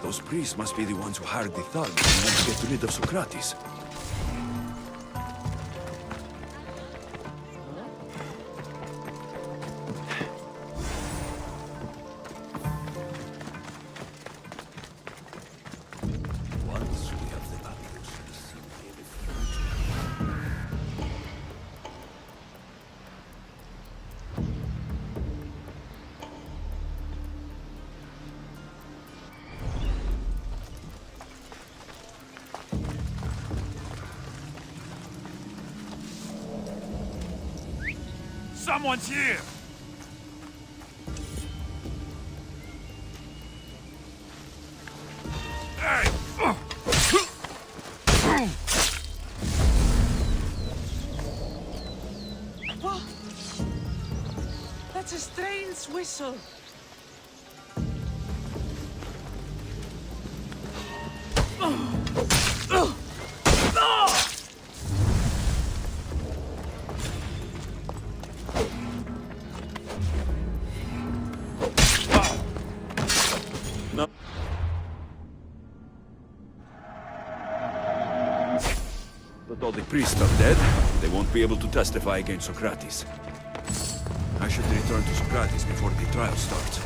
Those priests must be the ones who hired the thugs and want to get rid of Socrates. Once we have the others, we simply refuse. Someone's here! Hey! What? That's a strange whistle. But all the priests are dead. They won't be able to testify against Socrates. I should return to Socrates before the trial starts.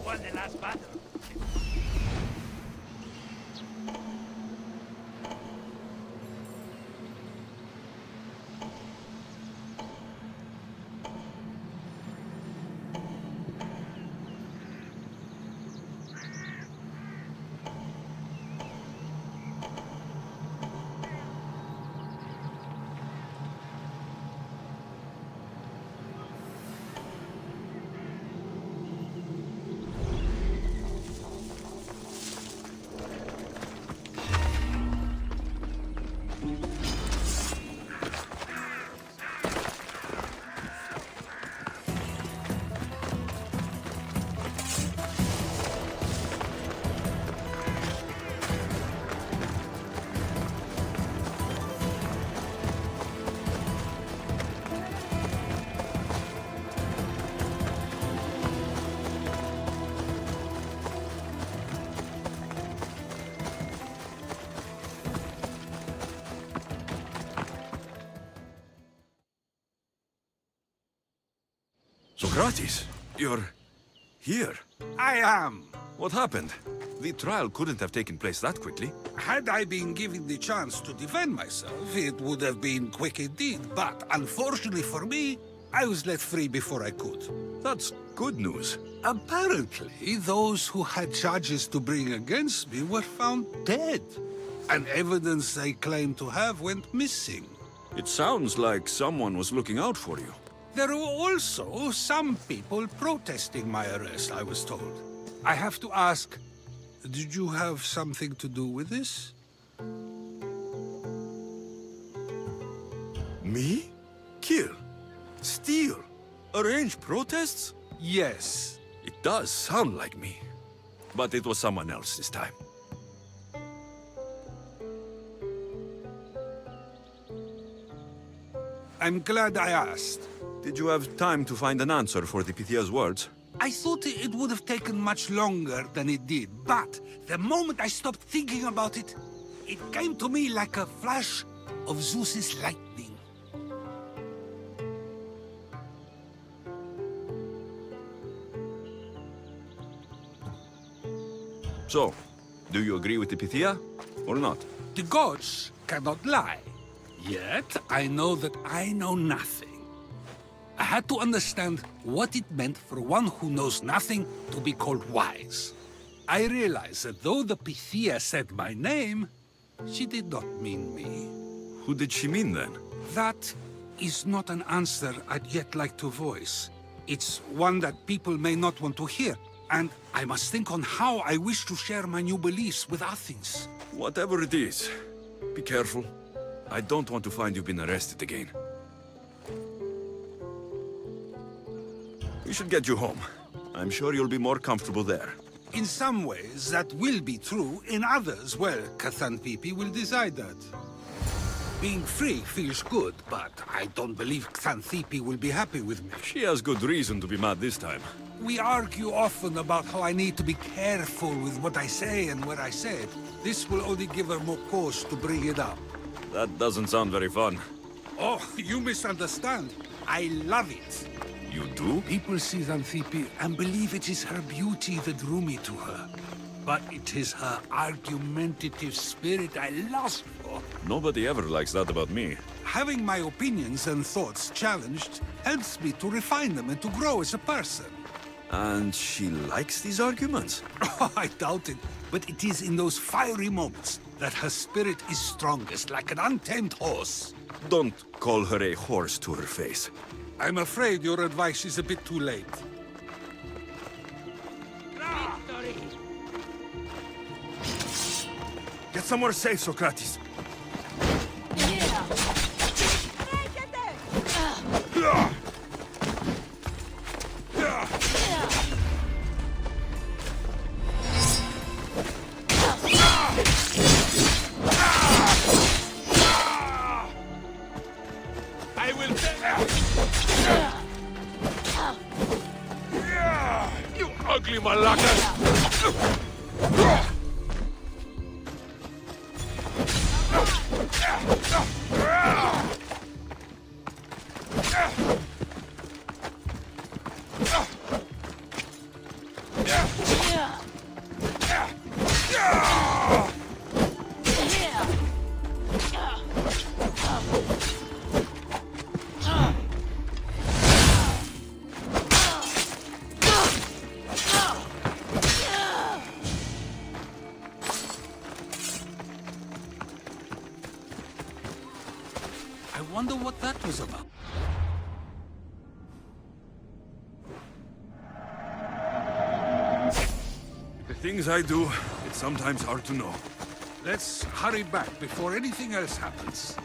won the last battle. Socrates, you're here. I am. What happened? The trial couldn't have taken place that quickly. Had I been given the chance to defend myself, it would have been quick indeed. But unfortunately for me, I was let free before I could. That's good news. Apparently, those who had charges to bring against me were found dead. And evidence they claimed to have went missing. It sounds like someone was looking out for you. There were also some people protesting my arrest, I was told. I have to ask, did you have something to do with this? Me? Kill? Steal? Arrange protests? Yes. It does sound like me. But it was someone else this time. I'm glad I asked. Did you have time to find an answer for the Pythia's words? I thought it would have taken much longer than it did, but the moment I stopped thinking about it, it came to me like a flash of Zeus's lightning. So, do you agree with the Pythia, or not? The gods cannot lie. Yet, I know that I know nothing. I had to understand what it meant for one who knows nothing to be called wise. I realized that though the Pythia said my name, she did not mean me. Who did she mean then? That is not an answer I'd yet like to voice. It's one that people may not want to hear, and I must think on how I wish to share my new beliefs with Athens. Whatever it is, be careful. I don't want to find you've been arrested again. We should get you home. I'm sure you'll be more comfortable there. In some ways, that will be true. In others, well, Xanthippe will decide that. Being free feels good, but I don't believe Xanthippe will be happy with me. She has good reason to be mad this time. We argue often about how I need to be careful with what I say and where I say it. This will only give her more cause to bring it up. That doesn't sound very fun. Oh, you misunderstand. I love it. You do? People see Xanthippe and believe it is her beauty that drew me to her. But it is her argumentative spirit I lust for. Nobody ever likes that about me. Having my opinions and thoughts challenged helps me to refine them and to grow as a person. And she likes these arguments? Oh, I doubt it. But it is in those fiery moments that her spirit is strongest, like an untamed horse. Don't call her a horse to her face. I'm afraid your advice is a bit too late. Get somewhere safe, Socrates. I will... You ugly malaka! I wonder what that was about. The things I do, it's sometimes hard to know. Let's hurry back before anything else happens.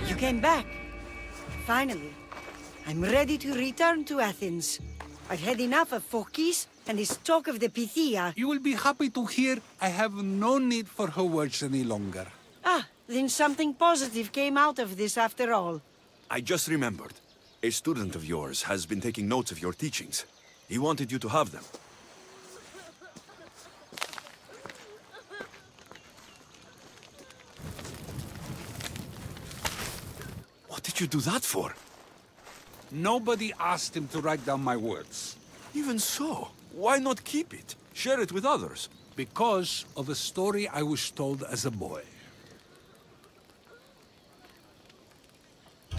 You came back. Finally, I'm ready to return to Athens. I've had enough of Phokis and his talk of the Pythia. You will be happy to hear I have no need for her words any longer. Ah, then something positive came out of this after all. I just remembered. A student of yours has been taking notes of your teachings. He wanted you to have them. What did you do that for? Nobody asked him to write down my words. Even so, why not keep it? Share it with others. Because of a story I was told as a boy.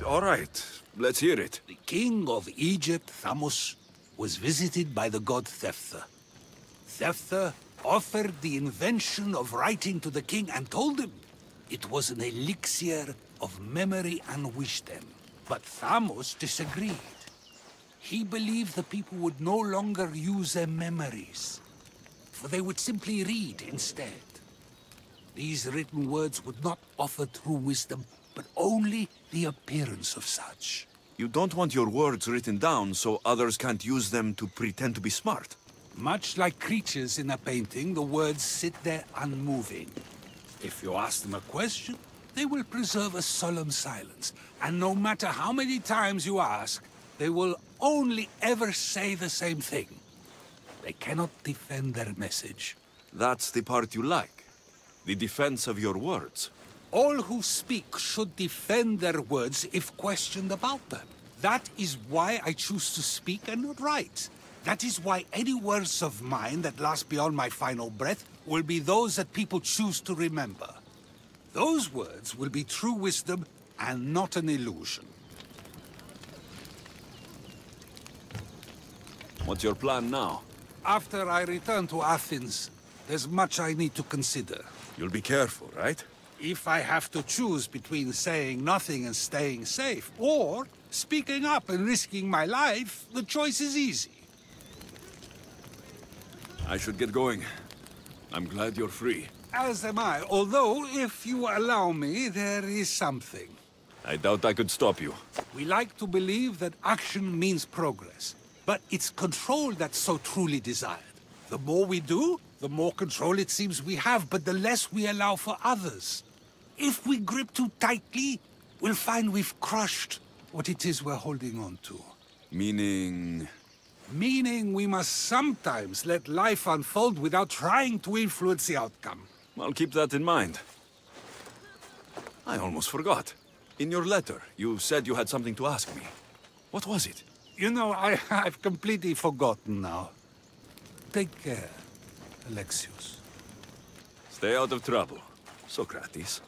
All right, let's hear it. The king of Egypt, Thamos, was visited by the god Thephtha. Thephtha offered the invention of writing to the king and told him it was an elixir of memory and wisdom. But Thamos disagreed. He believed the people would no longer use their memories, for they would simply read instead. These written words would not offer true wisdom, but only the appearance of such. You don't want your words written down so others can't use them to pretend to be smart. Much like creatures in a painting, the words sit there unmoving. If you ask them a question, they will preserve a solemn silence. And no matter how many times you ask, they will only ever say the same thing. They cannot defend their message. That's the part you like. The defense of your words. All who speak should defend their words if questioned about them. That is why I choose to speak and not write. That is why any words of mine that last beyond my final breath will be those that people choose to remember. Those words will be true wisdom and not an illusion. What's your plan now? After I return to Athens, there's much I need to consider. You'll be careful, right? If I have to choose between saying nothing and staying safe, or speaking up and risking my life, the choice is easy. I should get going. I'm glad you're free. As am I, although, if you allow me, there is something. I doubt I could stop you. We like to believe that action means progress, but it's control that's so truly desired. The more we do, the more control it seems we have, but the less we allow for others. If we grip too tightly, we'll find we've crushed what it is we're holding on to. Meaning... Meaning we must sometimes let life unfold without trying to influence the outcome. I'll keep that in mind. I almost forgot. In your letter, you said you had something to ask me. What was it? You know, I've completely forgotten now. Take care, Alexios. Stay out of trouble, Socrates.